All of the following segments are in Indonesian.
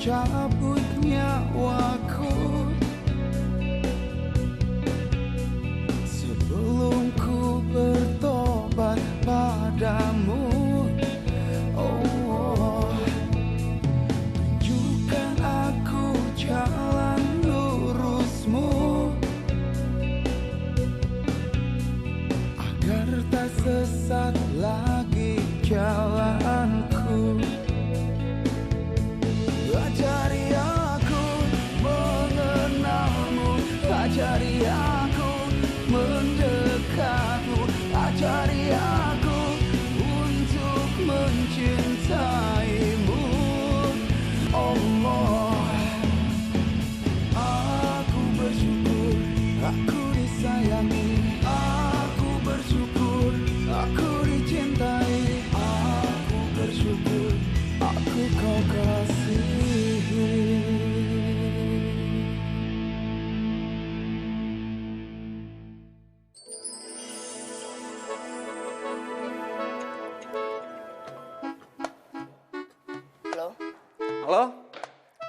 cabut nyawaku sebelum ku bertobat padamu. Oh, tunjukkan aku jalan lurusmu agar tak sesat lagi jalanku. Ajari aku mengenalmu, ajari aku mendekatmu, ajari aku untuk mencintaimu. Allah, aku bersyukur aku disayangi, aku bersyukur aku dicintai, aku bersyukur aku kau kasihi. Halo? Halo,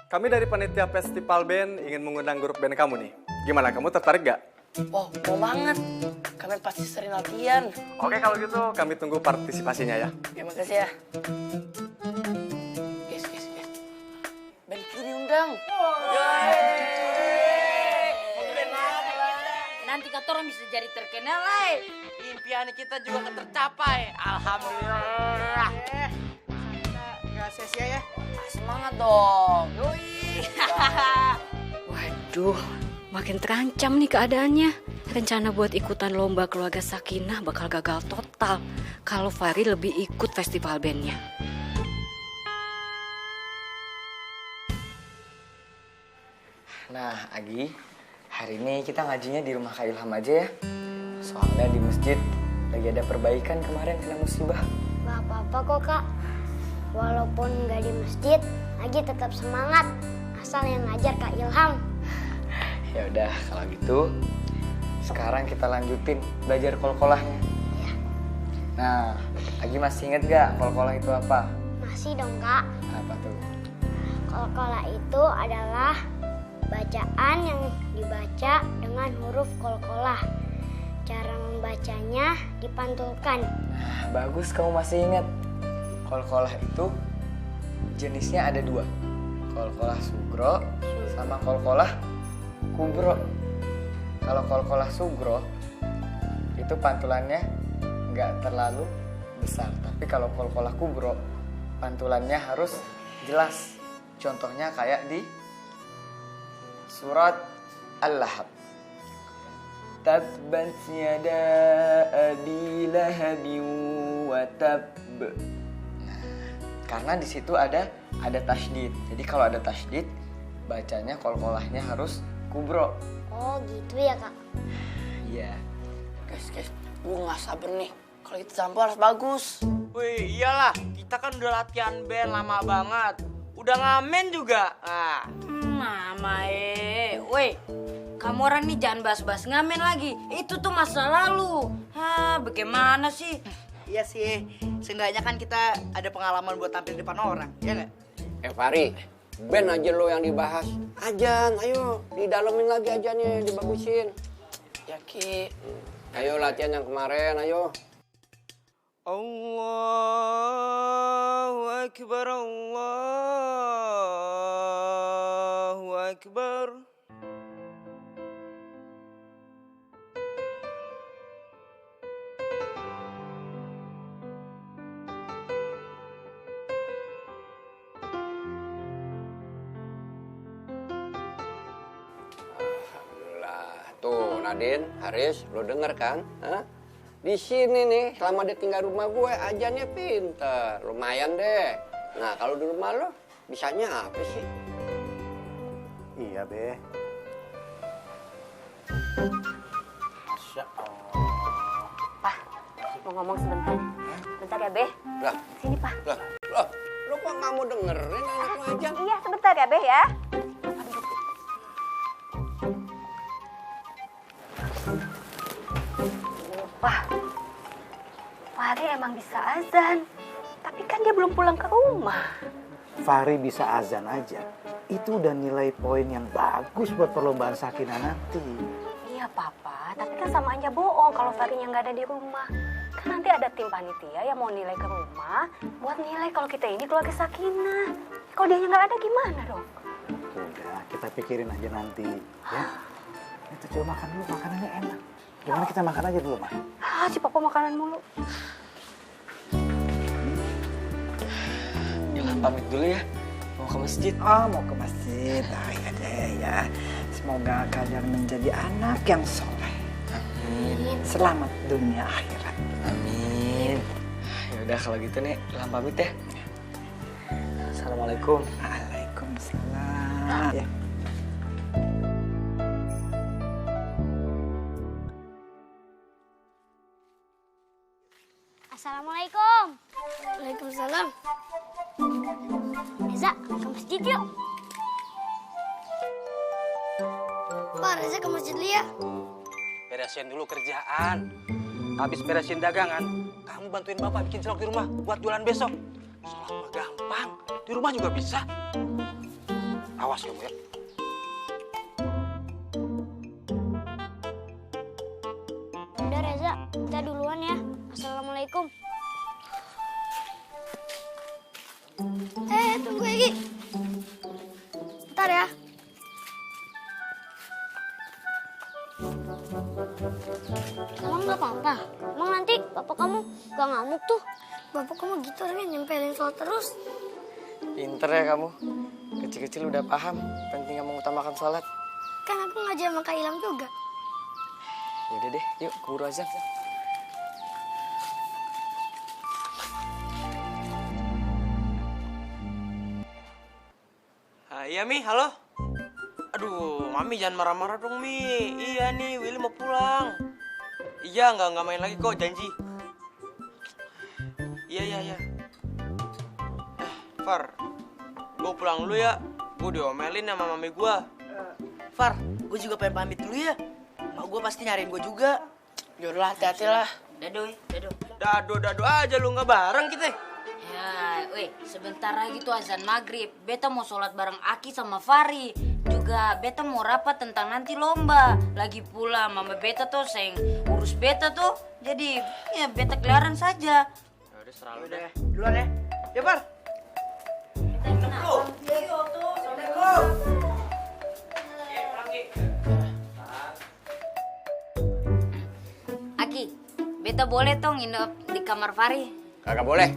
kami dari panitia festival band ingin mengundang grup band kamu nih. Gimana, kamu tertarik gak? Oh, mau banget. Kami pasti sering latihan. Oke, kalau gitu kami tunggu partisipasinya ya. Terima kasih ya. Guys. Band kiri undang. Nanti kata orang bisa jadi terkenal, Impian kita juga akan tercapai. Alhamdulillah. Nggak sia-sia ya. Semangat dong. Yoi. Waduh, makin terancam nih keadaannya. Rencana buat ikutan lomba keluarga Sakinah bakal gagal total kalau Fahri lebih ikut festival bandnya. Nah, Agi, hari ini kita ngajinya di rumah Kak Ilham aja ya. Soalnya di masjid lagi ada perbaikan kemarin kena musibah. Gak apa-apa kok kak. Walaupun gak di masjid, Agi tetap semangat. Asal yang ngajar Kak Ilham. Ya udah, kalau gitu sekarang kita lanjutin belajar kol-kolahnya. Ya. Nah, Agi masih inget gak kol-kolah itu apa? Masih dong kak. Apa tuh? Kol-kolah itu adalah bacaan yang dibaca dengan huruf kol-kolah. Cara membacanya dipantulkan. Nah, bagus kamu masih inget. Kol-kolah itu jenisnya ada dua. Kol-kolah sugro sama kol-kolah kubro. Kalau kol-kolah sugro itu pantulannya nggak terlalu besar. Tapi kalau kol-kolah kubro pantulannya harus jelas. Contohnya kayak di surat Al-Lahab. Tabbat yada abi lahabin wa tab. Nah, karena di situ ada tasydid. Jadi kalau ada tasydid, bacanya kol-kolahnya harus kubro. Oh gitu ya kak. Iya. Guys, gue gak sabar nih. Kalau itu sampo harus bagus. Wih, iyalah. Kita kan udah latihan band lama banget. Udah ngamen juga. Mama woi, kamu orang nih jangan bahas-bahas ngamen lagi. Itu tuh masa lalu. Bagaimana sih? Iya sih. Seenggaknya kan kita ada pengalaman buat tampil di depan orang, ya nggak? Fahri, band aja lo yang dibahas. Ajan, ayo didalemin lagi ajannya, dibagusin. Ya Ki. Ayo latihan yang kemarin, ayo. Allahu Akbar, Allahu Akbar. Tuh, Nadine, Haris, lo denger kan? Hah? Di sini nih, selama dia tinggal rumah gue, ajannya pinter. Lumayan deh. Nah, kalau di rumah lo, bisanya apa sih? Iya, Be. Masya Allah. Pak, mau ngomong sebentar. Bentar ya, Be. Lah, Sini, Pak. lah, lo kok nggak mau dengerin anak lo ajan? Iya, sebentar ya, Be ya. Pak, Fahri emang bisa azan. Tapi kan dia belum pulang ke rumah. Fahri bisa azan aja, itu udah nilai poin yang bagus buat perlombaan Sakinah nanti. Iya Papa, tapi kan sama aja bohong kalau Fahrinya nggak ada di rumah. Kan nanti ada tim panitia yang mau nilai ke rumah buat nilai kalau kita ini keluarga Sakinah. Kalau dia nggak ada gimana dong? Udah, kita pikirin aja nanti, ya. Kita coba makan dulu, makanannya enak. Gimana kita makan aja dulu, Ma? Si Papa makanan mulu. Ilham pamit dulu ya. Mau ke masjid. Oh, mau ke masjid. Nah, ya deh ya. Semoga kalian menjadi anak yang soleh. Amin. Selamat dunia akhirat. Amin. Ya udah kalau gitu nih, Ilham pamit ya. Assalamualaikum. Waalaikumsalam. Ya. Assalamualaikum. Waalaikumsalam. Reza, ke masjid yuk. Pak, Reza ke masjid dulu ya. Beresin dulu kerjaan. Habis beresin dagangan, kamu bantuin bapak bikin cilok di rumah buat jualan besok. Sholat mah gampang, di rumah juga bisa. Awas kamu ya. Udah Reza, kita duluan ya. Assalamualaikum. Tunggu Egi. Bentar ya. Emang gak apa-apa? Emang nanti bapak kamu gak ngamuk tuh? Bapak kamu gitu orangnya nyempelin sholat terus. Pinter ya kamu. Kecil-kecil udah paham pentingnya mengutamakan sholat. Kan aku ngajar sama Kak Ilham juga. Yaudah deh, yuk keburu azan. Iya Mi, halo. Aduh, Mami jangan marah-marah dong Mi. Iya nih, Willy mau pulang. Iya, nggak main lagi kok, janji. Iya. Far, gue pulang dulu ya. Gue diomelin sama mami gue. Far, gue juga pengen pamit dulu ya. Mak gue pasti nyariin gue juga. Yaudah, hati-hati lah. Dado aja lu, nggak bareng kita. Ya, weh, sebentar lagi tuh azan maghrib. Beta mau sholat bareng Aki sama Fari. Juga beta mau rapat tentang nanti lomba. Lagi pula mama beta tuh sayang urus beta tuh. Jadi ya beta keliaran saja. Udah serah lu deh. Duluan ya. Ya, Far. Aki, beta boleh toh nginep di kamar Fari? Kagak boleh.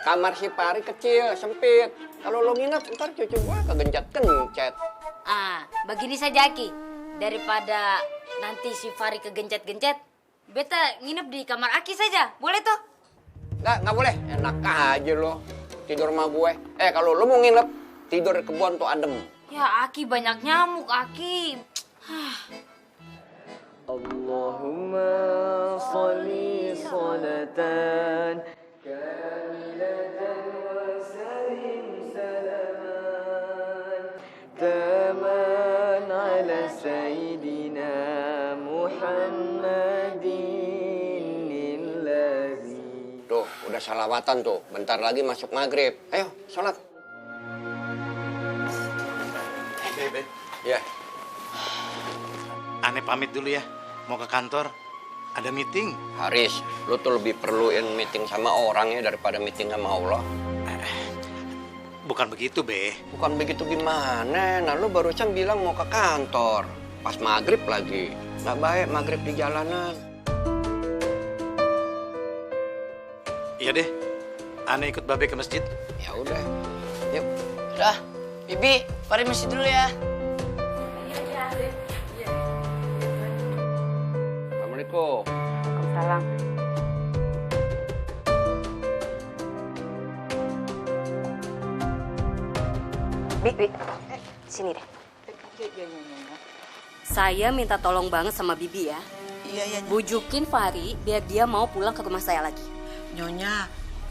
Kamar si Pari kecil, sempit. Kalau lo nginep, ntar cucu gua kegencet-gencet. Begini saja Aki. Daripada nanti si Fari kegencet-gencet, beta nginep di kamar Aki saja. Boleh toh? Nggak boleh. Enak aja lo. Tidur sama gue. Kalau lo mau nginep, tidur di kebun tuh adem. Ya Aki banyak nyamuk, Aki. Allahumma sholli sholatan kamilatan wa salim salaman taman ala sayyidina Muhammadin illazi. Tuh, udah salawatan tuh. Bentar lagi masuk maghrib. Ayo, sholat. Bebe, Ya. Aneh pamit dulu ya. Mau ke kantor. Ada meeting. Haris, lu tuh lebih perluin meeting sama orang ya daripada meeting sama Allah. Bukan begitu, Be. Bukan begitu gimana? Nah, lu barusan bilang mau ke kantor. Pas maghrib lagi. Nggak baik maghrib di jalanan. Iya deh. Aneh ikut Babe ke masjid. Ya udah. Yuk. Udah, Bibi, Fari masjid dulu ya. Assalamualaikum. Waalaikumsalam. Bi, sini deh. Saya minta tolong banget sama Bibi ya. Iya. Bujukin Fari biar dia mau pulang ke rumah saya lagi. Nyonya,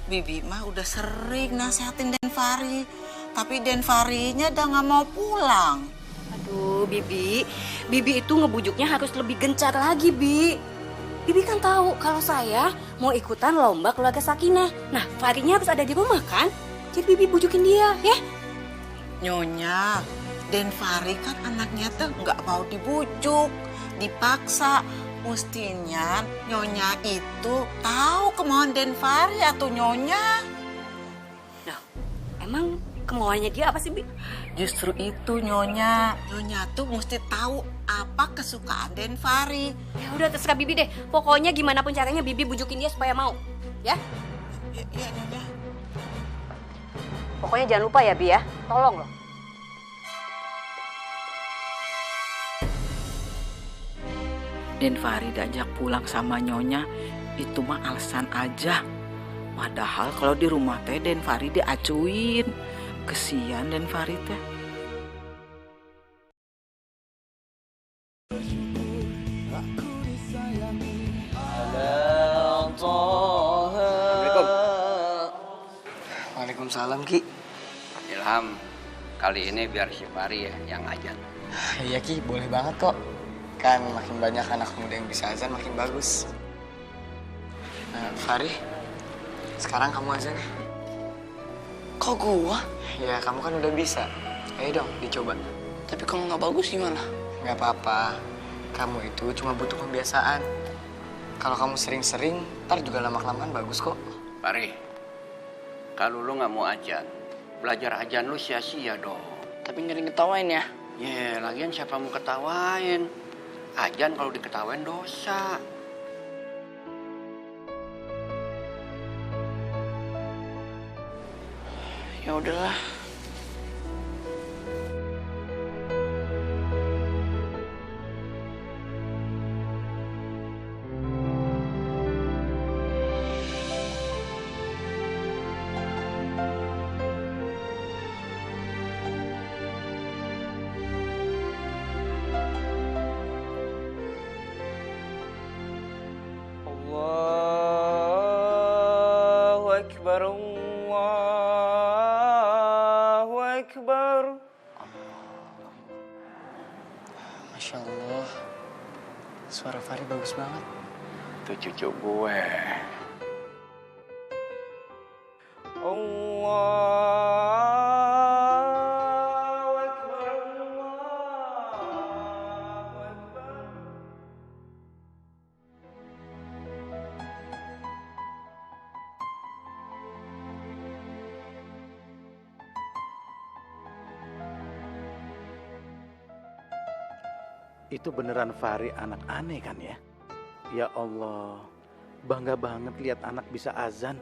Bibi mah udah sering nasehatin Den Fari. Tapi Den Farinya udah gak mau pulang. Aduh, Bibi itu ngebujuknya harus lebih gencar lagi, Bi. Bibi kan tahu kalau saya mau ikutan lomba keluarga Sakinah. Nah, Farinya harus ada di rumah kan? Jadi Bibi bujukin dia, ya? Nyonya, Den Fahri kan anaknya tuh nggak mau dibujuk, dipaksa. Mestinya Nyonya itu tahu kemauan Den Fahri atau Nyonya. Nah, emang kemauannya dia apa sih, Bi? Justru itu Nyonya. Nyonya tuh mesti tahu apa kesukaan Den Fahri. Ya udah terserah Bibi deh. Pokoknya gimana pun caranya Bibi bujukin dia supaya mau, ya? Iya, Nyonya. Pokoknya jangan lupa ya, Bi ya. Tolong loh. Den Fahri diajak pulang sama Nyonya, itu mah alasan aja. Padahal kalau di rumah teh Den Fahri diacuin. Kesian Den Fahri teh. Assalamualaikum. Waalaikumsalam, Ki. Ilham, kali ini biar si Fahri ya yang ajan. Iya, Ki, boleh banget kok. Kan makin banyak anak muda yang bisa azan makin bagus. Fahri, sekarang kamu azan ya? Kok gua? Ya, kamu kan udah bisa. Ayo dong, dicoba. Tapi kalau nggak bagus gimana? Nggak apa-apa. Kamu itu cuma butuh pembiasaan. Kalau kamu sering-sering, ntar juga lama-kelamaan bagus kok. Fahri, kalau lu nggak mau ajan, belajar ajan lu sia-sia dong. Tapi nggak diketawain ya? Ya, lagian siapa mau ketawain? Ajan kalau diketawain dosa. Ya udahlah. Allahu Akbar, Allahu Akbar. Masya Allah, suara Fahri bagus banget. Itu cucu gue. Allahu Akbar, Allahu Akbar. Itu beneran Fahri anak aneh kan ya? Ya Allah, bangga banget lihat anak bisa azan.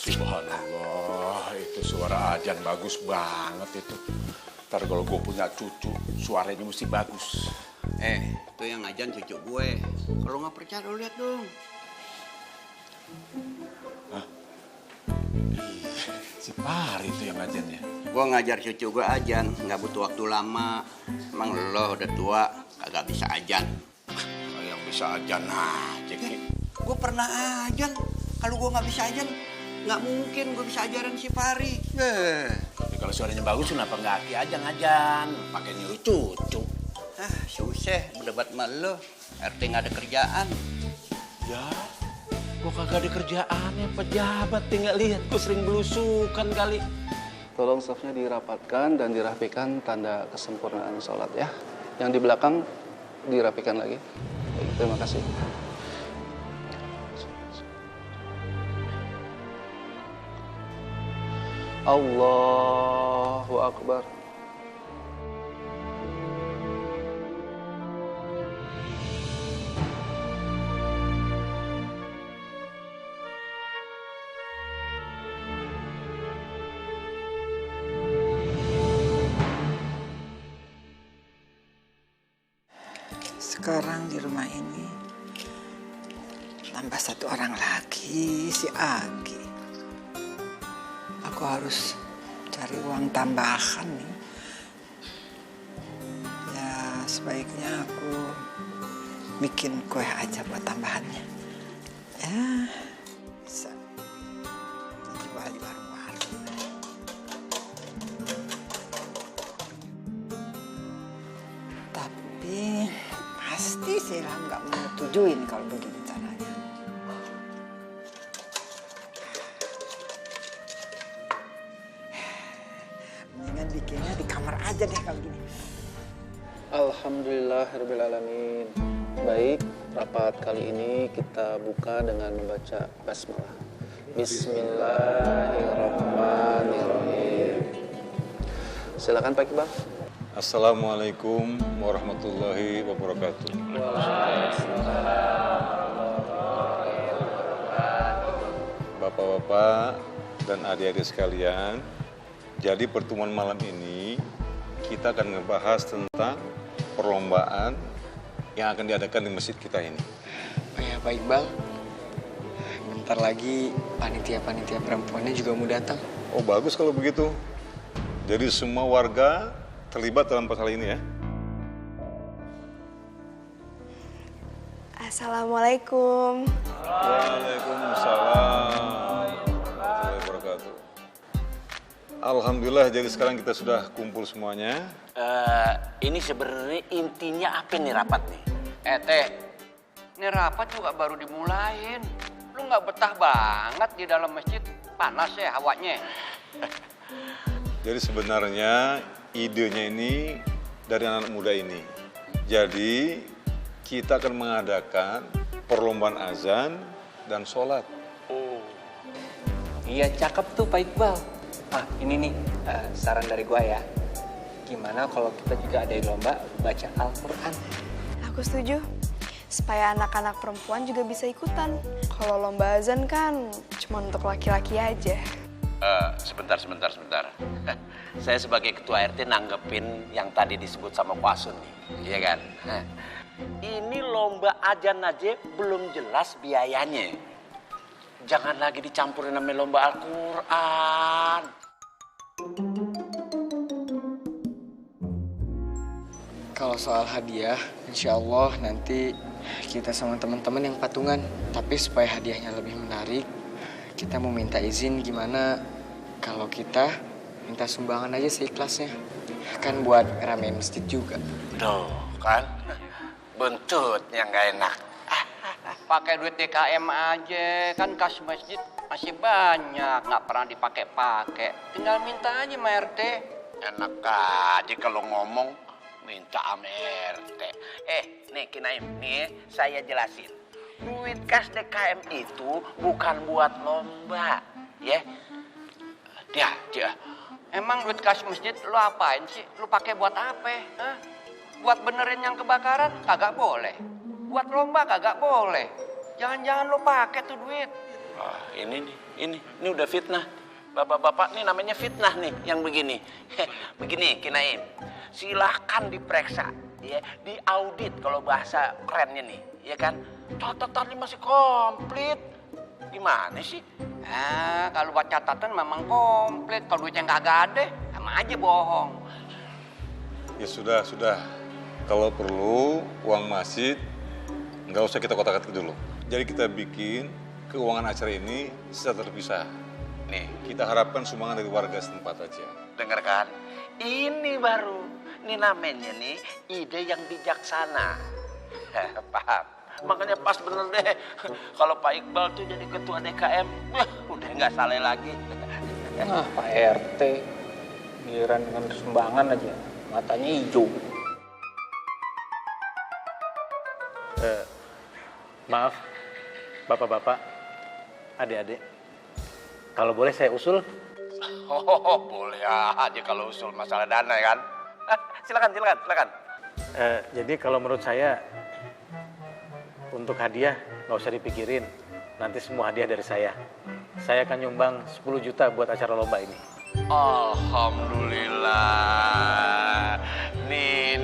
Subhanallah, itu suara ajan bagus banget itu. Ntar kalau gue punya cucu, suaranya mesti bagus. Itu yang ajan cucu gue. Kalau nggak percaya lo lihat dong. Hah? Si Fahri itu yang ajannya. Gue ngajar cucu gue ajan, nggak butuh waktu lama. Emang lo udah tua, kagak bisa ajan. Yang bisa ajan aja, Ki. Gue pernah ajan. Kalau gue nggak bisa ajan, nggak mungkin gue bisa ajaran si Fahri. Tapi kalau suaranya bagus, kenapa nggak Ki ajan-ajan? Pakai nyuruh cucu. Susah berdebat sama lo. RT nggak ada kerjaan. Ya, gue kagak ada kerjaannya, pejabat. Tinggal lihat, gue sering belusukan kali. Tolong safnya dirapatkan dan dirapikan tanda kesempurnaan sholat ya. Yang di belakang dirapikan lagi. Baik, terima kasih. Allahu Akbar. Sekarang di rumah ini tambah satu orang lagi, si Agi. Aku harus cari uang tambahan nih. Ya sebaiknya aku bikin kue aja buat tambahannya. Ya setujuin kalau begini caranya. Mendingan bikinnya di kamar aja deh kalau gini. Alhamdulillahirrahmanirrahim. Baik, rapat kali ini kita buka dengan membaca basmalah. Bismillahirrahmanirrahim. Silakan Pak Iqbal. Assalamualaikum warahmatullahi wabarakatuh. Bapak-bapak dan adik-adik sekalian, jadi pertemuan malam ini kita akan ngebahas tentang perlombaan yang akan diadakan di masjid kita ini. Oh ya Pak Iqbal, bentar lagi panitia-panitia perempuannya juga mau datang. Oh bagus kalau begitu. Jadi semua warga terlibat dalam masalah ini ya. Assalamualaikum. Waalaikumsalam warahmatullahi wabarakatuh. Alhamdulillah, jadi sekarang kita sudah kumpul semuanya. Ini sebenarnya intinya apa nih rapat nih? Teh, ini rapat juga baru dimulain. Lu nggak betah banget di dalam masjid, panas ya hawanya. Jadi sebenarnya idenya ini dari anak muda ini. Jadi kita akan mengadakan perlombaan azan dan sholat. Oh, iya cakep tuh Pak Iqbal. Ini nih saran dari gua ya. Gimana kalau kita juga ada lomba baca Al-Quran? Aku setuju. Supaya anak-anak perempuan juga bisa ikutan. Kalau lomba azan kan cuma untuk laki-laki aja. Sebentar. Saya sebagai ketua RT nanggepin yang tadi disebut sama Pak Asun nih, iya kan? Ini lomba azan aja belum jelas biayanya. Jangan lagi dicampurin sama lomba Al-Quran. Kalau soal hadiah, insya Allah nanti kita sama teman-teman yang patungan. Tapi supaya hadiahnya lebih menarik, kita mau minta izin gimana kalau kita minta sumbangan aja seikhlasnya. Kan buat ramein masjid juga. Tuh kan, buntutnya nggak enak. Pakai duit DKM aja, kan kas masjid masih banyak, nggak pernah dipakai-pakai. Tinggal minta aja sama RT. Enak aja kalau ngomong minta sama RT. Nih Kinaim, nih saya jelasin. Duit kas DKM itu bukan buat lomba, ya. Dia. Emang duit kas masjid lu apain sih? Lu pakai buat apa? Hah? Buat benerin yang kebakaran kagak boleh. Buat lomba kagak boleh. Jangan-jangan lu pakai tuh duit. Ini udah fitnah. Bapak-bapak nih namanya fitnah nih yang begini. Begini Kinaim, silahkan diperiksa, ya, diaudit kalau bahasa kerennya nih, ya kan? Catatan masih komplit. Gimana sih? Kalau buat catatan memang komplit. Kalau duitnya kagak ada, sama aja bohong. Ya sudah. Kalau perlu uang masjid nggak usah kita kotak-katik dulu. Jadi kita bikin keuangan acara ini secara terpisah. Nih, kita harapkan sumbangan dari warga setempat aja. Dengarkan, ini baru. Ini namanya nih ide yang bijaksana. Paham? Makanya pas bener deh. Kalau Pak Iqbal tuh jadi ketua DKM, udah nggak salah lagi. Nah, Pak RT, giliran dengan sumbangan aja, matanya hijau. Maaf, bapak-bapak, adik-adik. Kalau boleh saya usul? Boleh aja kalau usul masalah dana ya kan. Silakan. Jadi kalau menurut saya, untuk hadiah nggak usah dipikirin. Nanti semua hadiah dari saya. Saya akan nyumbang 10 juta buat acara lomba ini. Alhamdulillah. Nih,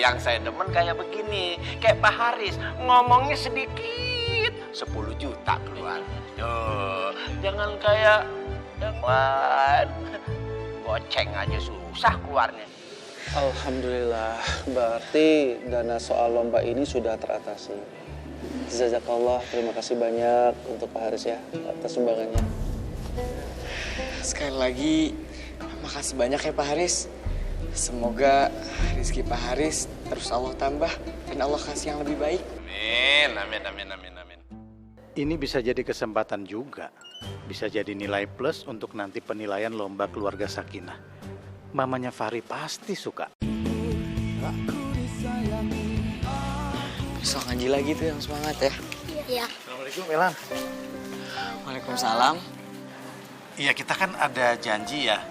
yang saya demen kayak begini. Kayak Pak Haris, ngomongnya sedikit, 10 juta keluar. Tuh, jangan kayak yang lain. Goceng aja susah keluarnya. Alhamdulillah, berarti dana soal lomba ini sudah teratasi. Jazakallah, terima kasih banyak untuk Pak Haris ya atas sumbangannya. Sekali lagi, makasih banyak ya Pak Haris. Semoga rezeki Pak Haris terus Allah tambah dan Allah kasih yang lebih baik. Amin. Ini bisa jadi kesempatan juga. Bisa jadi nilai plus untuk nanti penilaian lomba keluarga Sakinah. Mamanya Fahri pasti suka. Besok ngaji lagi tuh yang semangat ya. Iya. Assalamualaikum Ilham. Waalaikumsalam. Iya, kita kan ada janji ya.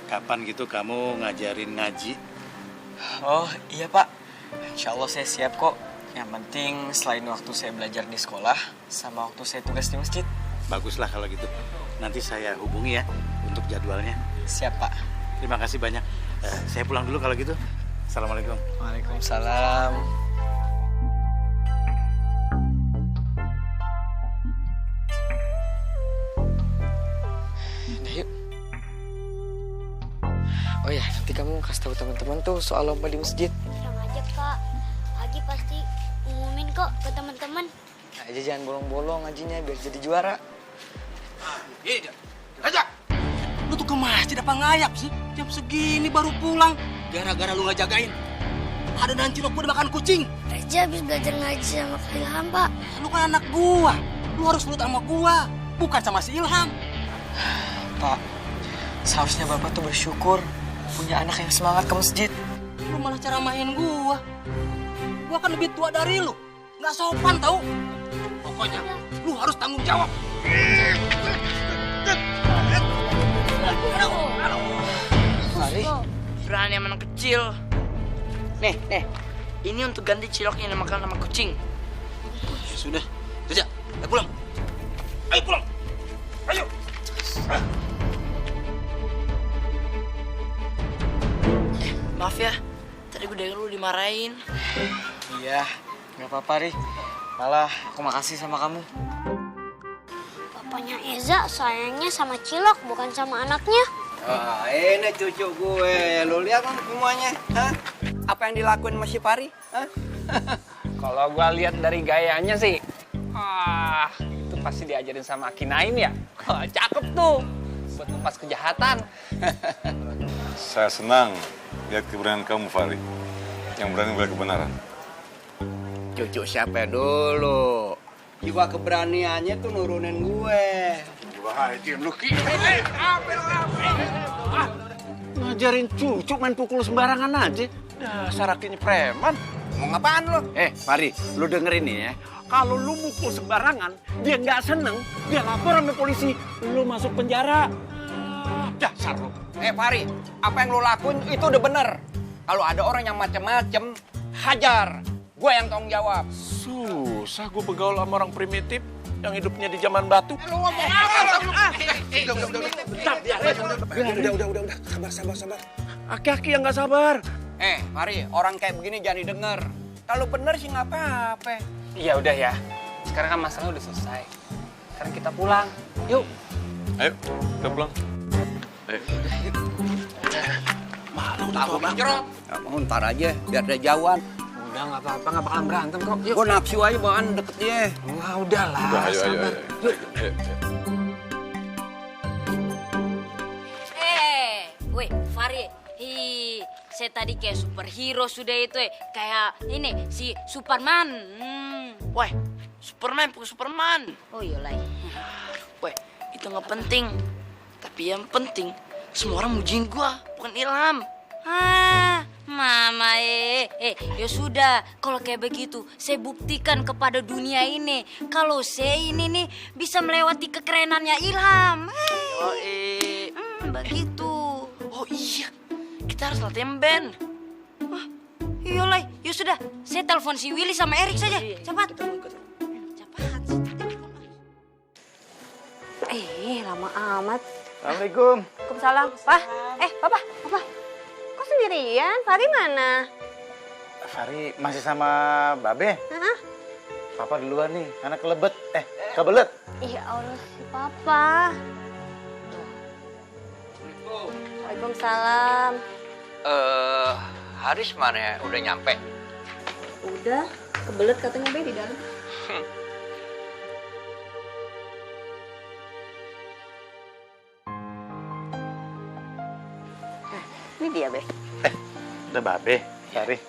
Kapan gitu kamu ngajarin ngaji? Oh iya Pak, insya Allah saya siap kok. Yang penting selain waktu saya belajar di sekolah sama waktu saya tugas di masjid. Baguslah kalau gitu. Nanti saya hubungi ya untuk jadwalnya. Siap Pak. Terima kasih banyak. Saya pulang dulu kalau gitu. Assalamualaikum. Waalaikumsalam. Udah yuk. Oh ya, nanti kamu kasih tahu teman-teman tuh soal lomba di masjid. Tenang aja Kak, Agi pasti umumin kok ke teman-teman. Nah, aja jangan bolong-bolong ngajinya biar jadi juara. Iya, Raja, lu tuh ke masjid apa ngayap sih? Jam segini baru pulang, gara-gara lu nggak jagain. Ada dan cilok gua dimakan kucing. Reja habis belajar ngaji sama Kak Ilham, Pak. Lu kan anak gua, lu harus nurut sama gua, bukan sama si Ilham. Pak, seharusnya Bapak tuh bersyukur punya anak yang semangat ke masjid. Lu malah ceramahin gua. Gua kan lebih tua dari lu, nggak sopan tau. Pokoknya lu harus tanggung jawab. Fahri, Berani sama anak kecil. Nih, ini untuk ganti cilok yang dimakan sama kucing. Sudah, Reja, ayo pulang. Ayo pulang. Ayo. Maaf ya, tadi gue denger lu dimarahin. Iya, nggak apa-apa Ri. Malah aku makasih sama kamu. Bapaknya Eza sayangnya sama Cilok, bukan sama anaknya. Ah, ini cucu gue. Lu lihat kan semuanya, hah? Apa yang dilakuin sama si Fahri? Hah? Kalau gua lihat dari gayanya sih, itu pasti diajarin sama Aki Naim ya. Cakep tuh, buat lepas kejahatan. Saya senang lihat keberanian kamu, Fahri. Yang berani membela kebenaran. Cucu siapa dulu? Jiwa keberaniannya tuh nurunin gue. Diam lu, Ki. Ngajarin cucu main pukul sembarangan aja. Dasar akhirnya preman. Mau ngapaan lu? Fahri, lu dengerin nih ya. Kalau lu mukul sembarangan, dia nggak seneng, dia lapor sama polisi, lu masuk penjara. Dasar lu. Fahri, apa yang lu lakuin itu udah bener. Kalau ada orang yang macem-macem, hajar. Gue yang tanggung jawab. Susah gue bergaul sama orang primitif yang hidupnya di zaman batu. Lu ngomong apa? Udah. Sabar. Aki-aki yang nggak sabar. Fahri, orang kayak begini jangan didengar. Kalau bener sih nggak apa-apa. Iya udah ya, sekarang kan masalah udah selesai. Sekarang kita pulang, yuk. Ayo, kita pulang. Ayo. Malu takut jerot. Nggak mau ntar aja, biar dia jauhan. Udah nggak apa-apa, nggak bakalan berantem kok. Yuk. Gue nafsu aja bawaan deket dia. Wah udahlah, Udah, ayo. Weh, Fahri. Saya tadi kayak superhero sudah itu kayak ini si Superman. Woi, Superman bukan Superman. Oh iya lah. Woi, itu nggak penting. Tapi yang penting semua orang mujiin gua, bukan Ilham. Mama ya sudah, kalau kayak begitu saya buktikan kepada dunia ini kalau saya ini nih bisa melewati kekerenannya Ilham. Begitu. Oh iya, kita harus latihan band. Iyalah, ya sudah, saya telepon si Willy sama Erik saja. Cepat. Lama amat. Assalamualaikum. Waalaikumsalam. Pak, Papa. Kok sendirian? Fahri mana? Fahri masih sama Babe? Papa duluan nih, anak kelebet. Kebelet. Ya Allah, si Papa. Waalaikumsalam. Haris mana ya? Udah nyampe? Udah, kebelet katanya Be di dalam. Ini dia, Be. Udah Babe, Fahri.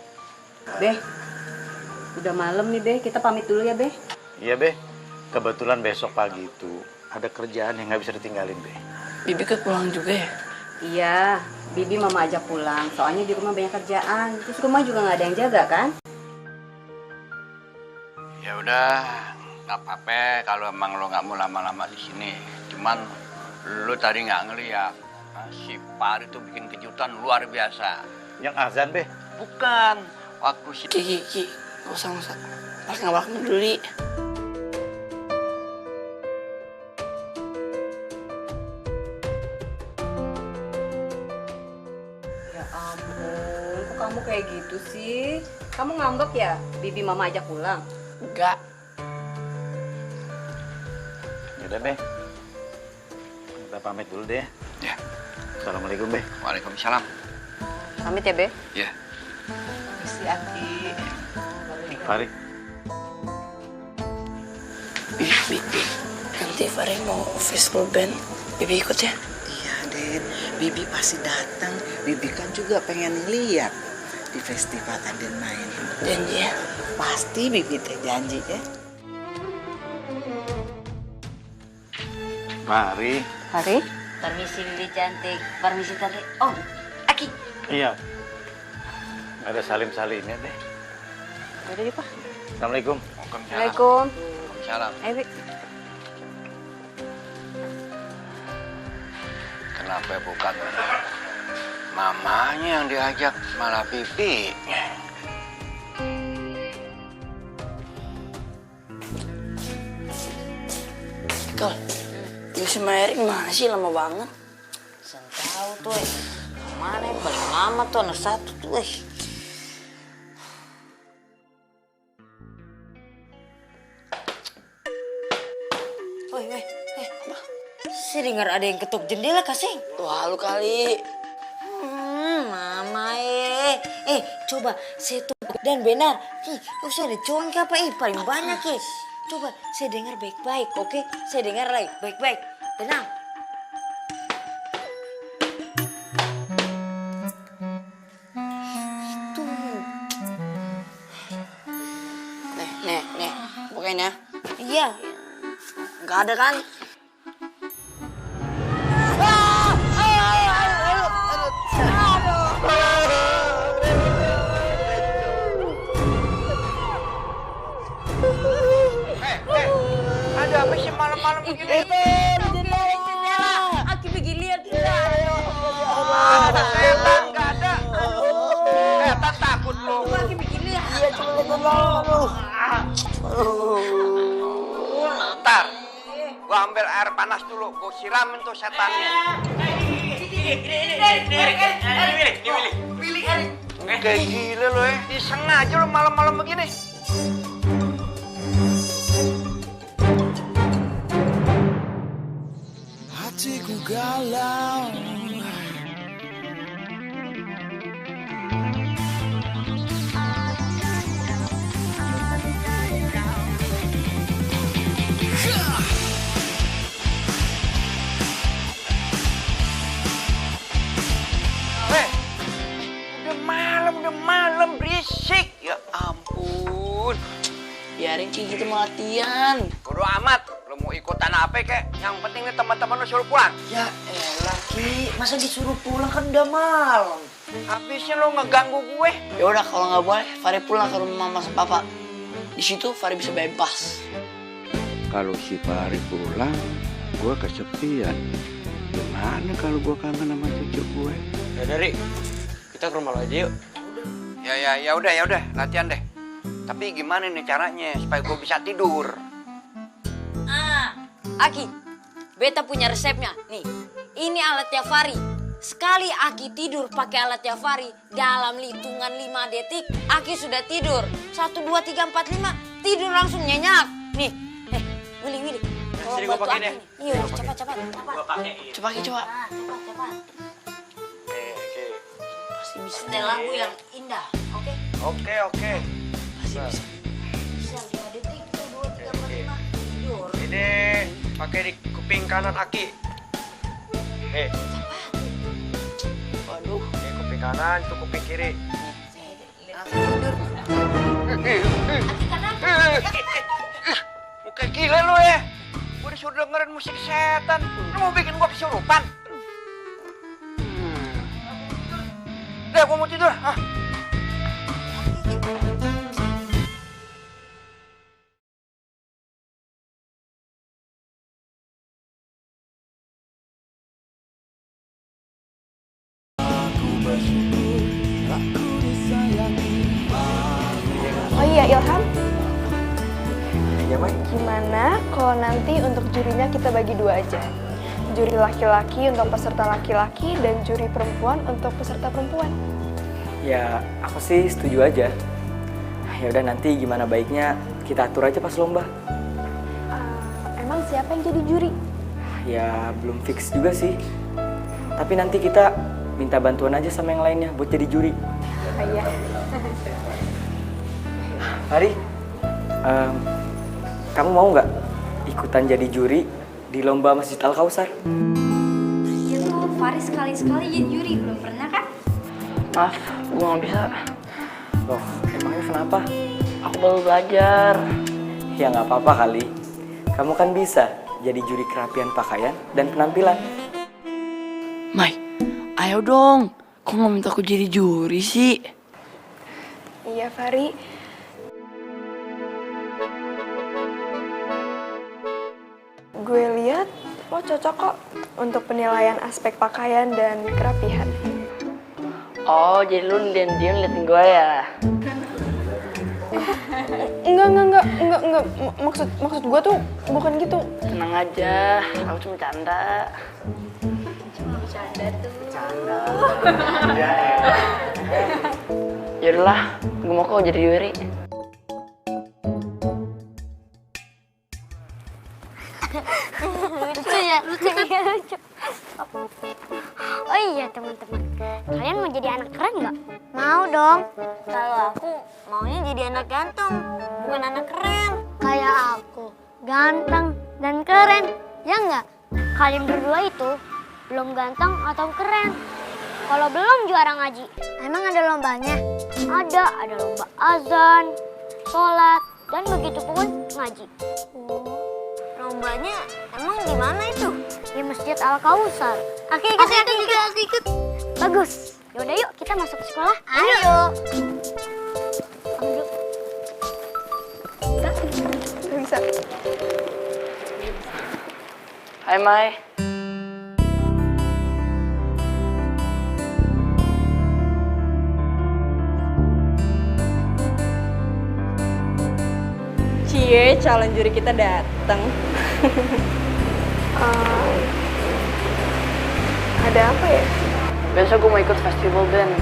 Be, Udah malam nih, Be. Kita pamit dulu ya, Be. Iya, Be. Kebetulan besok pagi itu ada kerjaan yang nggak bisa ditinggalin, Be. Bibi kan pulang juga ya? Iya, Bibi mama ajak pulang. Soalnya di rumah banyak kerjaan. Terus rumah juga nggak ada yang jaga kan? Ya udah, nggak apa-apa kalau emang lo nggak mau lama-lama di sini. Cuman lo tadi nggak ngeliat si Fahri itu bikin kejutan luar biasa. Yang azan, Be? Bukan, waktu si... Ki, nggak usah. Pakai dulu, Di. Ya ampun, kok kamu kayak gitu sih? Kamu ngambek ya? Bibi mama ajak pulang? Enggak. Yaudah, Be. Kita pamit dulu deh. Ya. Assalamualaikum, Be. Waalaikumsalam. Pamit ya, Be. Ya. Si Aki. Fahri. Bibi, nanti Fahri mau festival band. Bibi ikut ya? Iya, Den. Bibi pasti datang. Bibi kan juga pengen lihat di festival Aden main. Janji ya? Pasti Bibi teh janji ya. Fahri. Fahri? Permisi Lili cantik. Permisi tante. Oh, Aki. Iya. Nggak ada salim-salimnya, deh. Udah deh, Pak. Assalamualaikum. Waalaikumsalam. Salam. Bi. Kenapa bukan mamanya yang diajak, malah Bibi? Kal, Bibi sama Erin masih lama banget. Sen tahu tuh, mana yang paling lama tuh anak satu tuh, Saya dengar ada yang ketuk jendela, Kasing. Wah, lu kali. Mama coba saya tuh dan benar. Usah ada cowok apa paling banyak Coba saya dengar baik-baik, oke? Saya dengar lagi baik-baik. Tenang. Nih, bukain ya. Iya. Nggak ada kan? Ada apa sih malam-malam begini? Jendela. Aki pergi lihat tidak. Ada setan, nggak ada. Setan takut lo. Aki pergi lihat. Iya, coba. Ntar, gua ambil air panas dulu, gua siramin tuh setannya. Kayak gila lo ya, disengaja lo malam-malam begini. Hatiku galau, udah malam berisik. Ya ampun. Biarin Ki, kita mau latihan. Bodo amat, lo mau ikutan apa kek? Yang penting nih teman-teman lo suruh pulang. Ya elah, Ki. Masa disuruh pulang kan udah malam. Habisnya lo ngeganggu gue. Ya udah, kalau nggak boleh, Fahri pulang ke rumah mama sama papa. Di situ Fahri bisa bebas. Kalau si Fahri pulang, gue kesepian. Gimana kalau gue kangen sama cucu gue? Ya dari, kita ke rumah lo aja yuk. Ya udah, latihan deh. Tapi gimana nih caranya supaya gue bisa tidur? Aki, beta punya resepnya. Nih, ini alatnya Fahri. Sekali Aki tidur pakai alatnya Fahri, dalam hitungan 5 detik, Aki sudah tidur. 1, 2, 3, 4, 5, tidur langsung nyenyak. Nih, Willy. Sini gue pakai deh. Iya, cepat. Gue pakai. Coba Ki, coba. Cepat. Oke. Pasti bisa. Setel lagu yang indah, oke? Oke. Pasti bisa. Bisa 5 detik, 2, 3, 4, 5, tidur. Ini pakai di kuping kanan Aki. Waduh. Ini kuping kanan, itu kuping kiri. Tidur. Muka gila lu ya. Gue disuruh dengerin musik setan. Lu mau bikin gue kesurupan? Udah, gue mau tidur. Oh iya Ilham, Ya, Mai. gimana kalau nanti untuk jurinya kita bagi dua aja? Juri laki-laki untuk peserta laki-laki dan juri perempuan untuk peserta perempuan. Ya, aku sih setuju aja. Ya udah, nanti gimana baiknya kita atur aja pas lomba. Emang siapa yang jadi juri? Ya, belum fix juga sih. Tapi nanti kita minta bantuan aja sama yang lainnya buat jadi juri. Oh iya. Hari, kamu mau nggak ikutan jadi juri di lomba Masjid Al-Kausar? Iya tuh, Faris sekali-sekali jadi juri, belum pernah kan? Maaf, gue nggak bisa. Loh, emangnya kenapa? Aku baru belajar. Ya nggak apa-apa kali. Kamu kan bisa jadi juri kerapian pakaian dan penampilan. Mai, ayo dong. Kok nggak minta aku jadi juri sih? Iya Fari. Gue lihat lo cocok kok untuk penilaian aspek pakaian dan kerapihan. Oh, jadi lu diam-diam liatin gue ya? Enggak. Maksud gue tuh bukan gitu. Tenang aja, aku cuma canda. Cuma bercanda tuh. Canda. Yaudahlah, gue mau kok jadi juri. Lucu. Oh iya teman-teman, kalian mau jadi anak keren nggak? Mau dong. Kalau aku maunya jadi anak ganteng, bukan anak keren. Kayak aku, ganteng dan keren, ya nggak? Kalian berdua itu belum ganteng atau keren. Kalau belum juara ngaji, emang ada lombanya? Ada lomba azan, sholat, dan begitu pun ngaji. Lombanya emang di mana itu? Di Masjid Al-Kausar. Aku ikut. Bagus. Yaudah yuk kita masuk sekolah. Ayo. Bisa. Hai Mai. Cie, calon juri kita datang. Ada apa ya? Besok gue mau ikut festival band.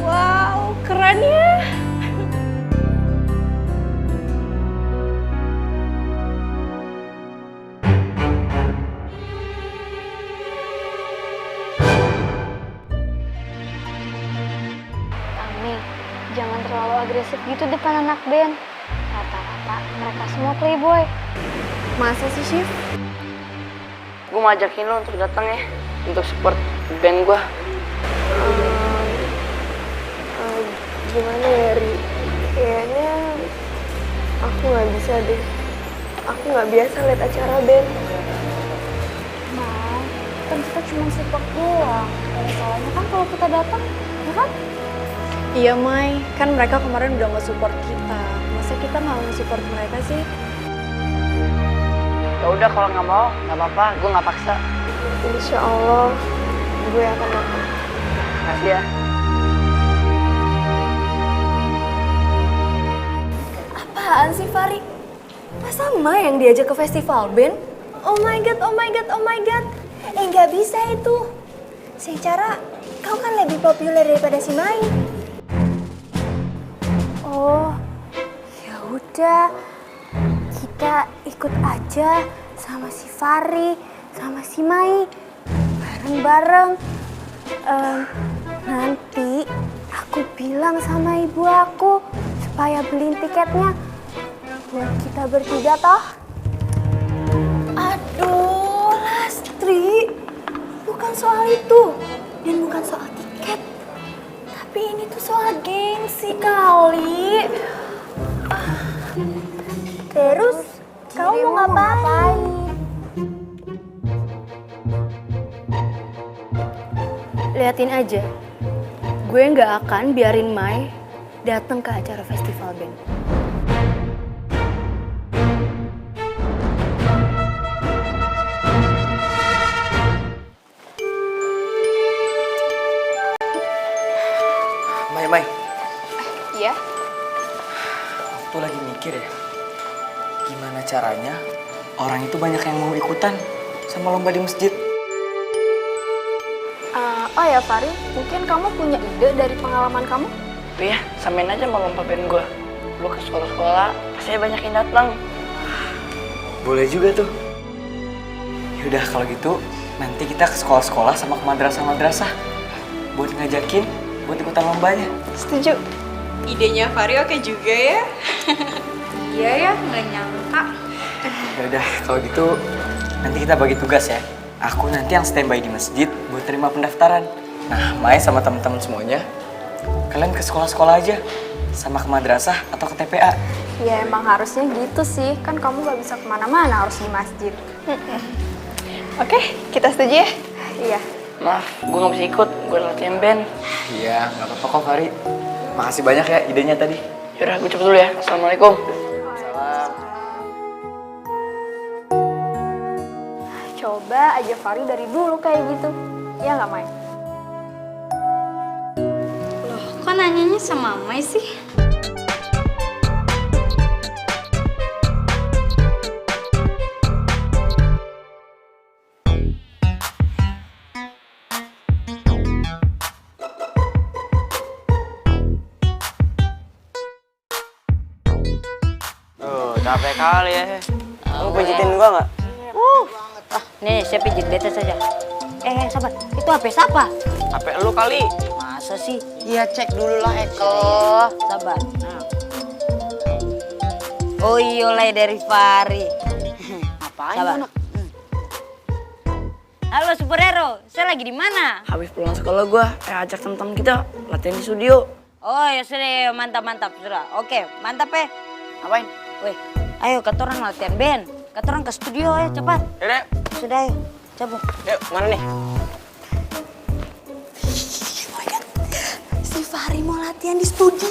Wow, keren ya. Tami, jangan terlalu agresif gitu depan anak band. Rata-rata mereka semua playboy. Masa sih, Shiv? Gue mau ajakin lo untuk datang ya, untuk support band gue. Gimana ya, Ri? Kayaknya aku nggak bisa deh. Aku nggak biasa lihat acara band. Nah, kan kita cuma support doang. Soalnya kan kalau kita datang, ya kan? Iya, Mai. Kan mereka kemarin udah nge-support kita. Masa kita nggak nge-support mereka sih? Ya udah kalau nggak mau, nggak apa-apa. Gue nggak paksa. Insya Allah, gue akan datang. Makasih ya. Apaan sih, Fari? Masa Mai yang diajak ke festival band? Oh my god. Nggak bisa itu. Secara kau kan lebih populer daripada si Mai. Oh, ya udah. Kita ikut aja sama si Fari, sama si Mai. Bareng-bareng. Nanti aku bilang sama ibu aku supaya beliin tiketnya buat kita bertiga toh. Aduh, Lastri, bukan soal itu dan bukan soal tiket, tapi ini tuh soal gengsi kali. Terus kamu mau ngapain? Liatin aja, gue nggak akan biarin Mai datang ke acara festival band. Mai, Iya? aku lagi mikir ya, gimana caranya orang itu banyak yang mau ikutan sama lomba di masjid. Oh ya Fari, mungkin kamu punya ide dari pengalaman kamu? Iya, samain aja sama lomba band gue. Lu ke sekolah-sekolah, pasti banyak yang datang. Boleh juga tuh. Yaudah kalau gitu, nanti kita ke sekolah-sekolah sama ke madrasah-madrasah buat ngajakin buat ikutan lombanya. Setuju. Idenya Fari oke juga ya. Iya ya, nggak nyangka. Yaudah kalau gitu, nanti kita bagi tugas ya. Aku nanti yang standby di masjid buat terima pendaftaran. Nah, Mai sama teman-teman semuanya, kalian ke sekolah-sekolah aja, sama ke madrasah atau ke TPA. Ya emang harusnya gitu sih, kan kamu gak bisa kemana-mana, harus di masjid. Oke, kita setuju ya? Iya. Maaf, gue gak bisa ikut, gue latihan band. Iya, gak apa-apa kok Fari. Makasih banyak ya idenya tadi. Yaudah, gue cepet dulu ya. Assalamualaikum. Coba aja Fari dari dulu kayak gitu. Ya nggak, Mai? Loh, kok nanyanya sama Mai sih? Capek kali ya. Kamu pijitin gua nggak? Nih, saya pijit beta saja. Sabar. Itu HP siapa? HP lu kali. Masa sih? Iya, cek dulu lah, Eko. Sabar. Oh iya, dari Fari. Ngapain Sabar. anak? Halo superhero, saya lagi di mana? Habis pulang sekolah gua, ajak teman-teman kita latihan di studio. Oh ya sudah, mantap sudah. Oke, mantap ya. Ngapain? Weh, ayo katorang latihan band. Katorang ke studio ya, cepat. Yaudah. Sudah ayo, cabut. Yuk, mana nih? Si Fahri mau latihan di studio.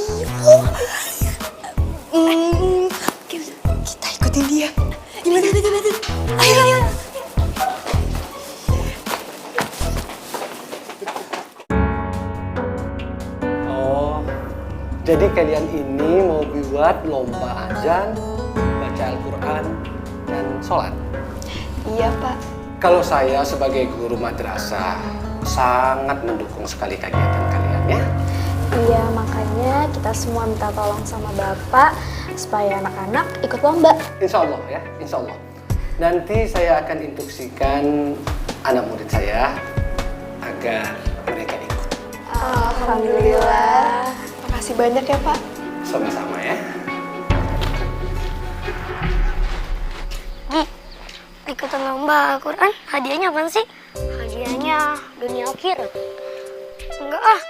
Kita ikutin dia. Gimana? Ayo. Oh, jadi kalian ini mau buat lomba azan, baca Al-Quran, dan sholat? Iya, Pak. Kalau saya sebagai guru madrasah, sangat mendukung sekali kegiatan kalian ya. Iya, makanya kita semua minta tolong sama Bapak supaya anak-anak ikut lomba. Insya Allah ya, insya Allah. Nanti saya akan instruksikan anak murid saya agar mereka ikut. Alhamdulillah. Makasih banyak ya, Pak. Sama-sama ya. Ikutan lomba Al-Quran, hadiahnya apa sih? Hadiahnya dunia akhirat. Enggak ah,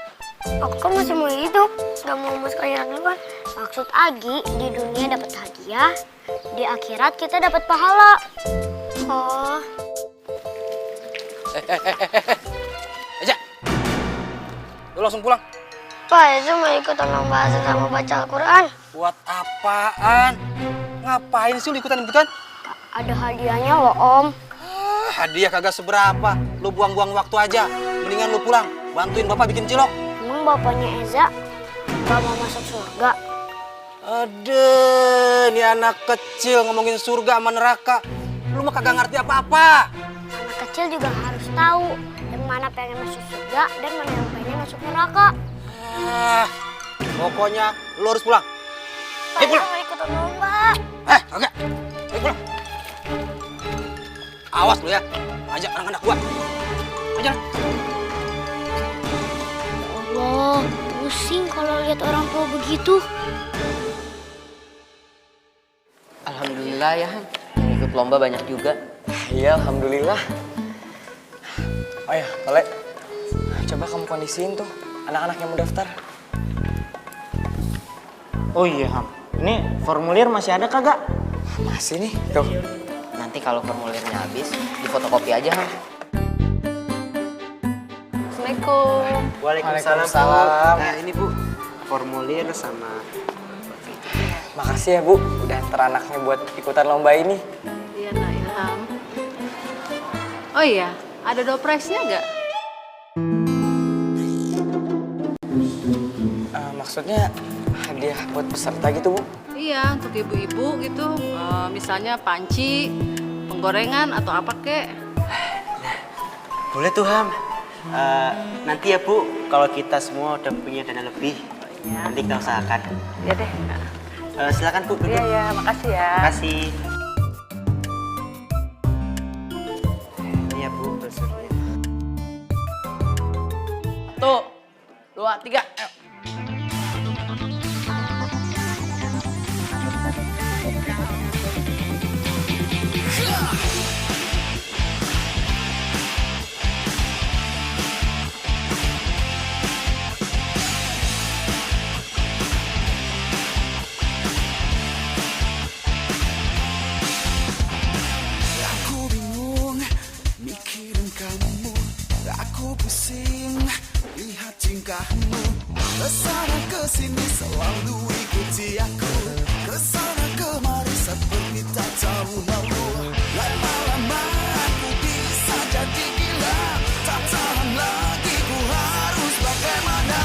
aku kan masih mau hidup, gak mau masuk akhirat duluan. Maksud Agi, di dunia dapat hadiah, di akhirat kita dapat pahala. Oh. Aja, lu langsung pulang. Pak, itu mau ikutan lomba azan sama baca Al-Quran. Buat apaan? Ngapain sih lu ikutan-ikutan? Ada hadiahnya loh, Om. Hadiah kagak seberapa. Lu buang-buang waktu aja. Mendingan lu pulang, bantuin bapak bikin cilok. Emang bapaknya Eza gak mau masuk surga? Aduh, ini anak kecil ngomongin surga sama neraka. Lu mah kagak ngerti apa-apa. Anak kecil juga harus tahu yang mana pengen masuk surga dan mana yang pengen masuk neraka. Pokoknya lu harus pulang. Ayo pulang. Mau ikutan lomba. Kagak. Ayo pulang. Awas lu ya, ajak anak-anak gua. Aja. Allah, pusing kalau lihat orang tua begitu. Alhamdulillah ya, ikut lomba banyak juga. Iya, alhamdulillah. Oh ya, Tole, coba kamu kondisiin tuh anak-anak yang mau daftar. Oh iya, Ham. Ini formulir masih ada kagak? Masih nih, tuh. Nanti kalau formulirnya habis, difotokopi aja, Ham. Assalamualaikum. Waalaikumsalam. Nah ini Bu, formulir sama... Makasih ya, Bu. Udah antar anaknya buat ikutan lomba ini. Iya, Nak Ilham. Oh iya, ada door prize-nya nggak? Maksudnya hadiah buat peserta gitu, Bu? Iya, untuk ibu-ibu gitu. Misalnya panci, penggorengan, atau apa kek. Boleh tuh Ham. Nanti ya Bu, kalau kita semua udah punya dana lebih, nanti kita usahakan. Iya deh. Silakan Bu, duduk. Iya, makasih ya. Makasih. Ini ya Bu, brosurnya. 1, 2, 3, ayo. Aku bingung mikirin kamu, aku pusing lihat tingkahmu. Kesana kesini selalu ikuti aku, kesana kemari seperti tak tahu malu. Lama-lama aku bisa jadi gila, tak tahan lagi ku harus bagaimana.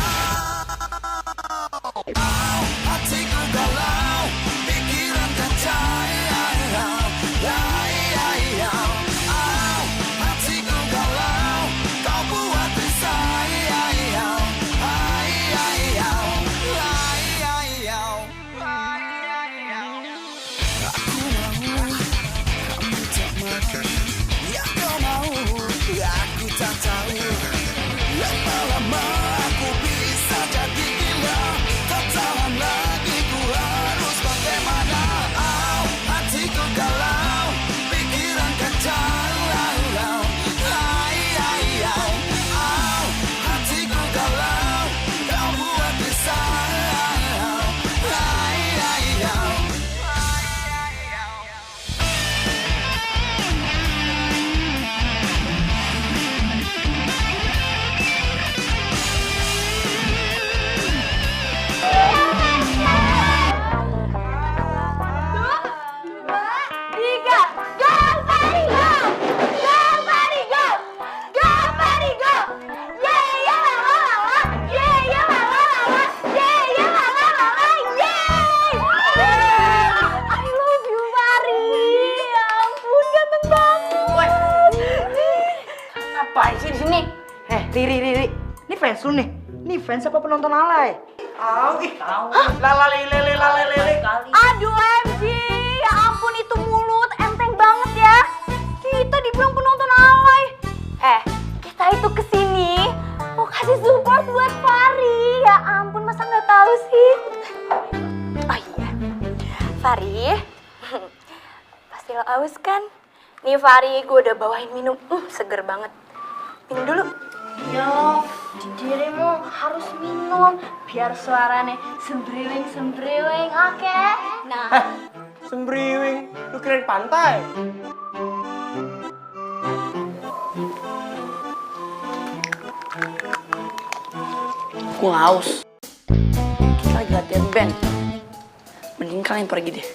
Hatiku galau, pikiran kacau. Hatiku galau, kau buat risau. Aku mau, kamu tak mau. Ya kau mau, aku tak tahu. Lama-lama aku bisa jadi gila, tak tahan lagi ku harus bagaimana. Hatiku galau, pikiran kacau. Hatiku galau, kau buat risau. Tiga, go Fari go! Go Fari go! Go Fari go! Yeah yeah la la la la, yeah yeah la la la la, yeah yeah la la la la, yeah! I love you Fari. Ya ampun ganteng banget. Ngapain sih di sini? Riri. Ini fans lu nih. Ini fans apa penonton alay? Tahu. Lele. Aduh MG, ya ampun itu mulut enteng banget ya. Kita dibilang penonton alay. Kita itu kesini mau kasih support buat Fari. Ya ampun masa nggak tahu sih. Oh iya, Fari, pasti lo haus kan? Nih Fari, gue udah bawain minum, seger banget. Minum dulu. Yo, dirimu harus minum biar suaranya sembriwing, oke? Nah, Sembriwing, lu kirain pantai. Gue haus. Kita lagi latihan band. Mending kalian pergi deh.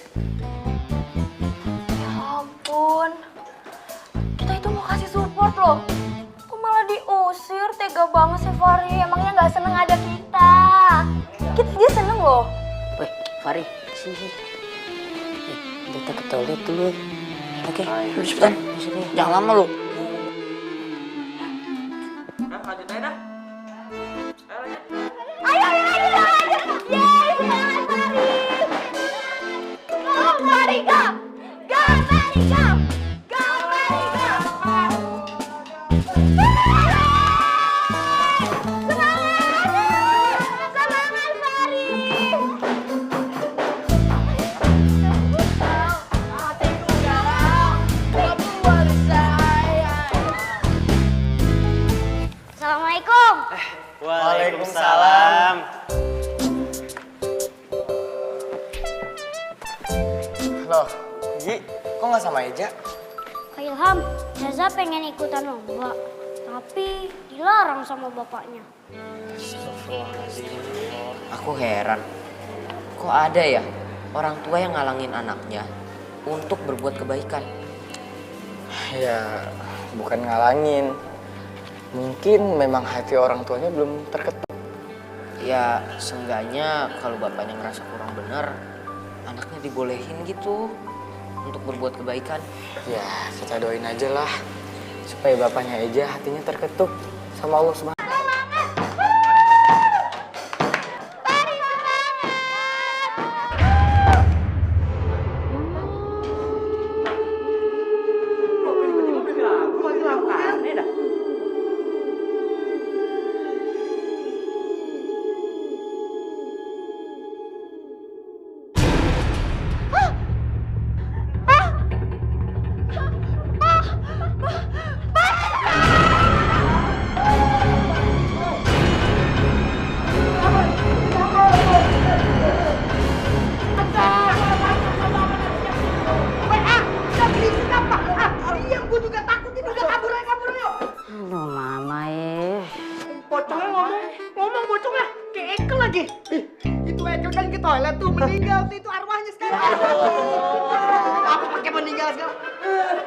Ya ampun, kita itu mau kasih support loh. Kok malah diusir? Tega banget sih Fari. Emangnya nggak seneng ada kita? Kita aja seneng loh. Weh, Fari, sini. Kita ke toilet dulu. Oke, lu cepetan. Jangan lama lu. Lanjut aja dah. Ayo. Yeay, semangat Fari. Go Fari, go. Go Fari, go. Go Fari, go. Semangat Fari. Assalamualaikum. Waalaikumsalam. Loh, nggak sama Eja? Kak Ilham, Zaza pengen ikutan lomba, tapi dilarang sama bapaknya. Aku heran, kok ada ya orang tua yang ngalangin anaknya untuk berbuat kebaikan? Ya, bukan ngalangin. Mungkin memang hati orang tuanya belum terketuk. Ya, seenggaknya kalau bapaknya ngerasa kurang benar, anaknya dibolehin gitu untuk berbuat kebaikan. Ya, kita doain aja lah supaya bapaknya Eja hatinya terketuk sama Allah Subhanahu.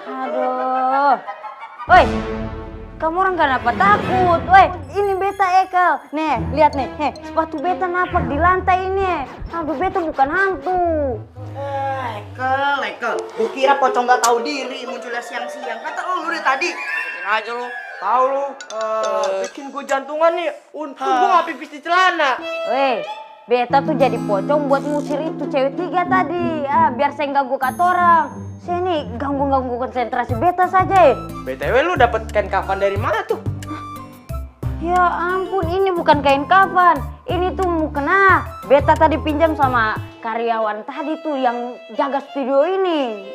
Aduh. Woi, kamu orang kenapa takut? Woi, ini beta Ekel. Nih, lihat nih. Sepatu beta napak di lantai ini. Aduh, beta bukan hantu. Ekel. Gue kira pocong gak tahu diri munculnya siang-siang. Kata lu dari tadi. Bikin aja lu. Tahu lu, bikin gue jantungan nih. Untung gue gak pipis di celana. Woi, beta tuh jadi pocong buat ngusir itu cewek 3 tadi. Biar saya nggak ganggu kata orang. Saya nih ganggu konsentrasi beta saja. BTW lu dapet kain kafan dari mana tuh? Ya ampun, ini bukan kain kafan. Ini tuh mukena. Beta tadi pinjam sama karyawan tadi tuh yang jaga studio ini.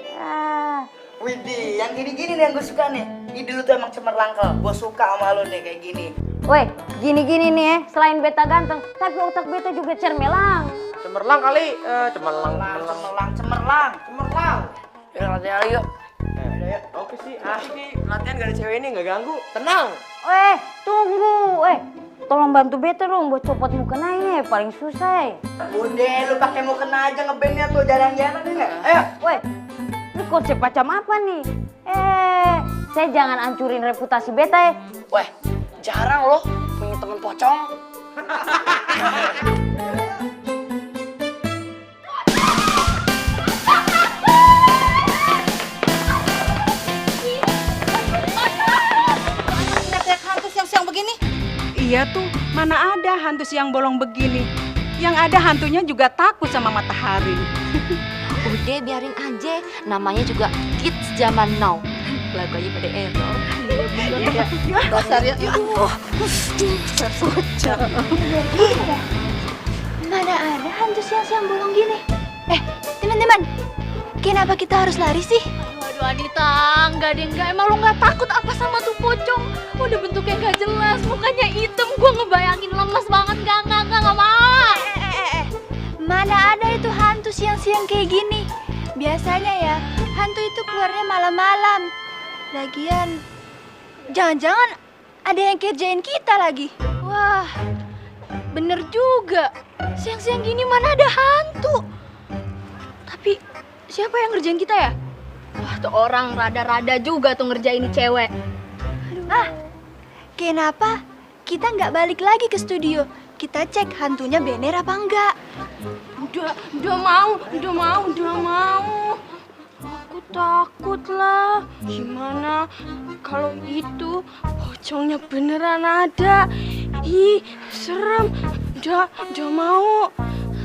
Widih, yang gini-gini nih yang gue suka nih. Ide lu tuh emang cemerlang Kel. Gue suka sama lu nih kayak gini. Woi, gini-gini nih selain beta ganteng, tapi otak beta juga cermelang. Cemerlang kali, cemerlang. Ya, latihan yuk. Oke sih, asik sih. Latihan gak ada cewek ini, gak ganggu. Tenang. Tunggu. Tolong bantu beta dong buat copot mukena ini, paling susah. Udah, lu pakai mukena aja ngebandnya tuh, jarang-jarang nih nggak? Ayo. Woi, ini konsep macam apa nih? Saya jangan hancurin reputasi beta. Weh, jarang loh punya temen pocong. Iya tuh, mana ada hantu siang bolong begini. Yang ada hantunya juga takut sama matahari. Udah biarin aja, namanya juga kids zaman now. Lagu aja pada error. Dasarnya, Mana ada hantu siang-siang bolong gini? Teman-teman, kenapa kita harus lari sih? Aduh Anita, enggak. Emang lu nggak takut apa sama tuh pocong? Udah bentuknya nggak jelas, mukanya hitam. Gue ngebayangin lemes banget, nggak mau. Mana ada itu hantu siang-siang kayak gini? Biasanya ya, hantu itu keluarnya malam-malam. Lagian, jangan-jangan ada yang kerjain kita lagi. Wah, bener juga. Siang-siang gini mana ada hantu? Tapi siapa yang ngerjain kita ya? Wah, tuh orang rada-rada juga tuh ngerjain ini cewek. Kenapa kita nggak balik lagi ke studio? Kita cek hantunya bener apa enggak? Udah mau. Aku takut lah. Gimana kalau itu pocongnya beneran ada? Ih, serem. Udah mau.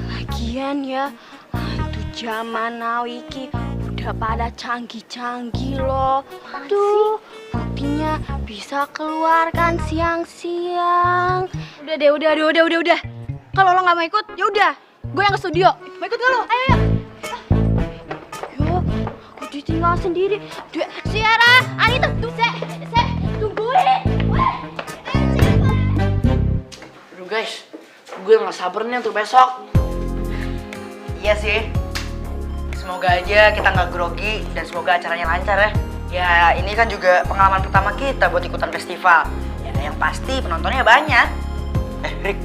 Lagian ya, hantu zaman now iki udah pada canggih-canggih loh. Tuh, buktinya bisa keluar kan siang-siang. Udah. Kalau lo nggak mau ikut, ya udah. Gue yang ke studio. Mau ikut nggak lo? Ayo. Yo, aku ditinggal sendiri. Siara, Anita, tungguin. Aduh guys, gue nggak sabar nih untuk besok. Iya sih. semoga aja kita nggak grogi dan semoga acaranya lancar ya. Ya ini kan juga pengalaman pertama kita buat ikutan festival. Ya yang pasti penontonnya banyak. Rick,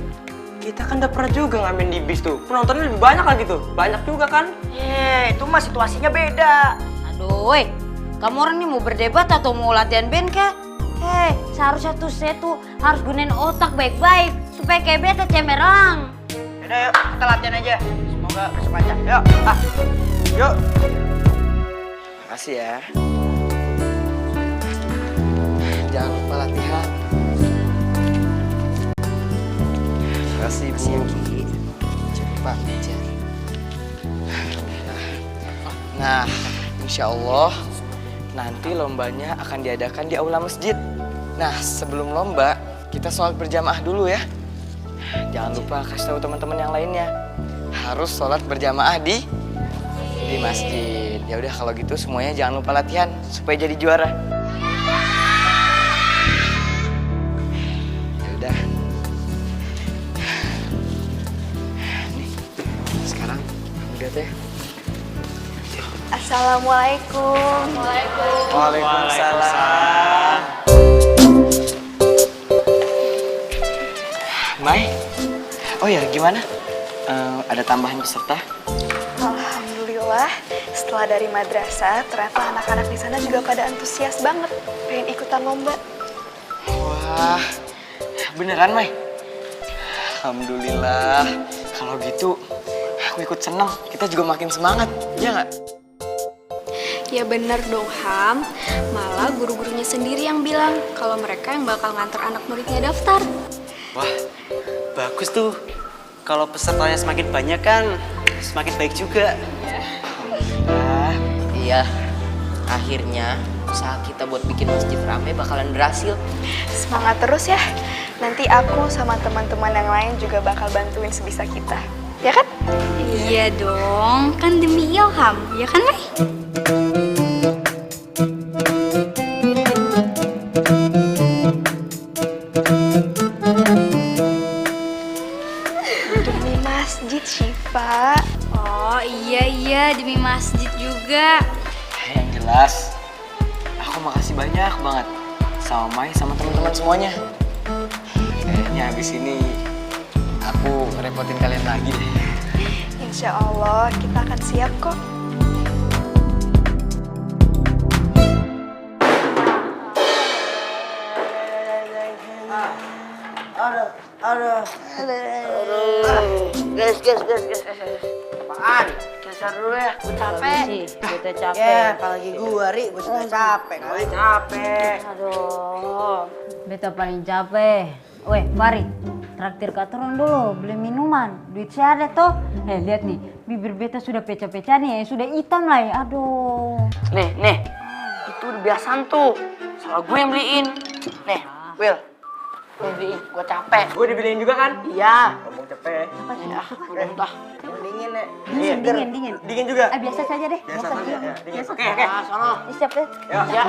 kita kan udah pernah juga ngamen di bis tuh. Penontonnya lebih banyak lagi tuh. Banyak juga kan? Itu mah situasinya beda. Aduh, kamu orang ini mau berdebat atau mau latihan band kah? Seharusnya tuh saya tuh harus gunain otak baik-baik supaya kayak beta cemerlang. Yaudah yuk, kita latihan aja. Semoga besok lancar. Yuk, yuk. Makasih ya. Jangan lupa latihan. Makasih Bu. Cepat aja. Nah, insya Allah nanti lombanya akan diadakan di aula masjid. Nah, sebelum lomba kita sholat berjamaah dulu ya. Jangan lupa kasih tahu teman-teman yang lainnya. Harus sholat berjamaah di masjid. Ya udah kalau gitu semuanya jangan lupa latihan supaya jadi juara. Ya udah. Nih, sekarang udah teh. Assalamualaikum. Waalaikumsalam. Mai, oh ya gimana? Ada tambahan peserta? Alhamdulillah, setelah dari madrasah, ternyata anak-anak di sana juga pada antusias banget pengen ikutan lomba. Wah, beneran Mai? Alhamdulillah. Kalau gitu, aku ikut senang. Kita juga makin semangat, iya nggak? Ya bener dong Ham, malah guru-gurunya sendiri yang bilang kalau mereka yang bakal nganter anak muridnya daftar. Wah, bagus tuh. Kalau pesertanya semakin banyak kan, semakin baik juga. Iya, akhirnya usaha kita buat bikin masjid rame bakalan berhasil. Semangat terus ya, nanti aku sama teman-teman yang lain juga bakal bantuin sebisa kita. Ya kan? Iya dong, kan demi Ilham, ya kan Mai? Demi masjid Syifa. Oh iya demi masjid juga. Yang jelas, aku makasih banyak banget sama Mai sama teman-teman semuanya. Kayaknya habis ini aku ngerepotin kalian lagi deh. Insya Allah kita akan siap kok. Aduh. Guys. Apaan? Dasar dulu ya, gue capek. Kita capek. Ya, apalagi gue, Ri, gue juga capek. Gue capek. Aduh, beta paling capek. Weh, Fari, traktir katoran dulu, beli minuman. Duit saya ada toh. Lihat nih, bibir beta sudah pecah-pecah nih, sudah hitam lah ya. Aduh. Nih, itu udah biasaan tuh. Salah gue yang beliin. Nih, Will, gue beliin, gue capek. Gue dibeliin juga kan? Iya. Ngomong capek. Ya, udah. Dingin ya. Dingin. Dingin juga. Biasa saja deh. Biasa saja. Ya, dingin. Oke. Nah, sono. Siap deh. Ya.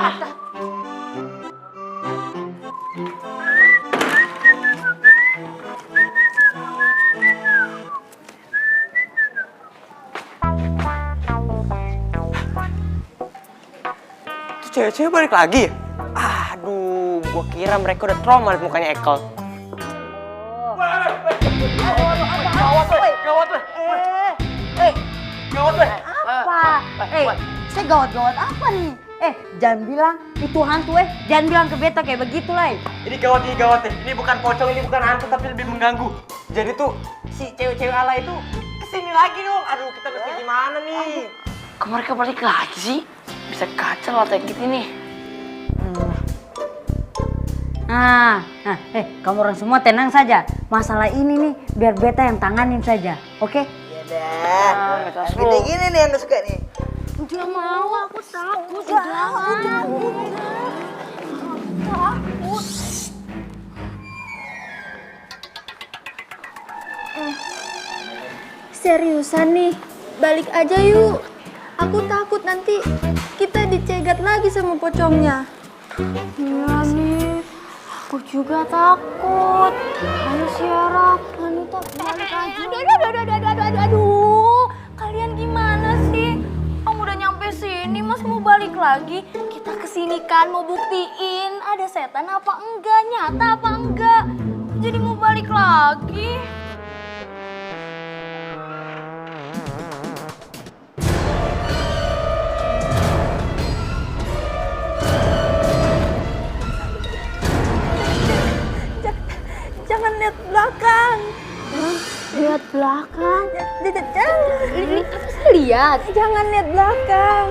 Cewek-cewek balik lagi ya? Aduh, gua kira mereka udah trauma liat mukanya Ekel. Gawat weh. Apa? Saya gawat-gawat apa nih? Jangan bilang itu hantu jangan bilang ke beta kayak begitu lah. Ini gawat nih. Ini bukan pocong, ini bukan hantu tapi lebih mengganggu. Jadi tuh si cewek-cewek ala itu kesini lagi dong. Aduh, kita mesti gimana nih? Kok mereka balik lagi sih? Bisa kacau lah kayak gitu nih. Kamu orang semua tenang saja. Masalah ini nih biar beta yang tanganin saja, oke? Iya dah. Gini nih yang gak suka nih. Udah mau, aku takut. Takut. Seriusan nih, balik aja yuk. Aku takut nanti kita dicegat lagi sama pocongnya. Iya nih, aku juga takut. Ayo Syara, Anita balik aja. Aduh. Kalian gimana sih? masih mau balik lagi? Kita kesini kan mau buktiin ada setan apa enggak, nyata apa enggak. Jadi mau balik lagi. Jangan lihat belakang. Lihat belakang. Lihat. Jangan lihat belakang.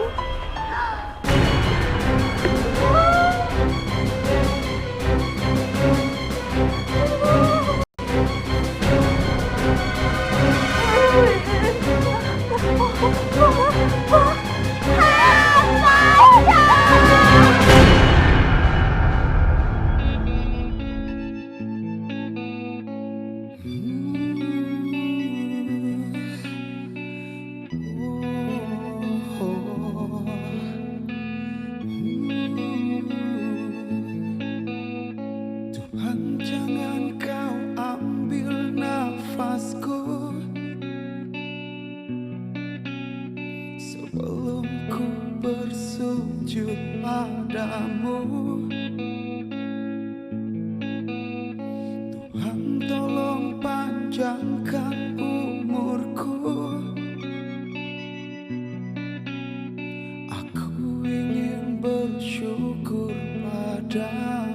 Tuhan, jangan kau ambil nafasku sebelum ku bersujud padamu. Tuhan, tolong panjangkan umurku. Aku ingin bersyukur padamu.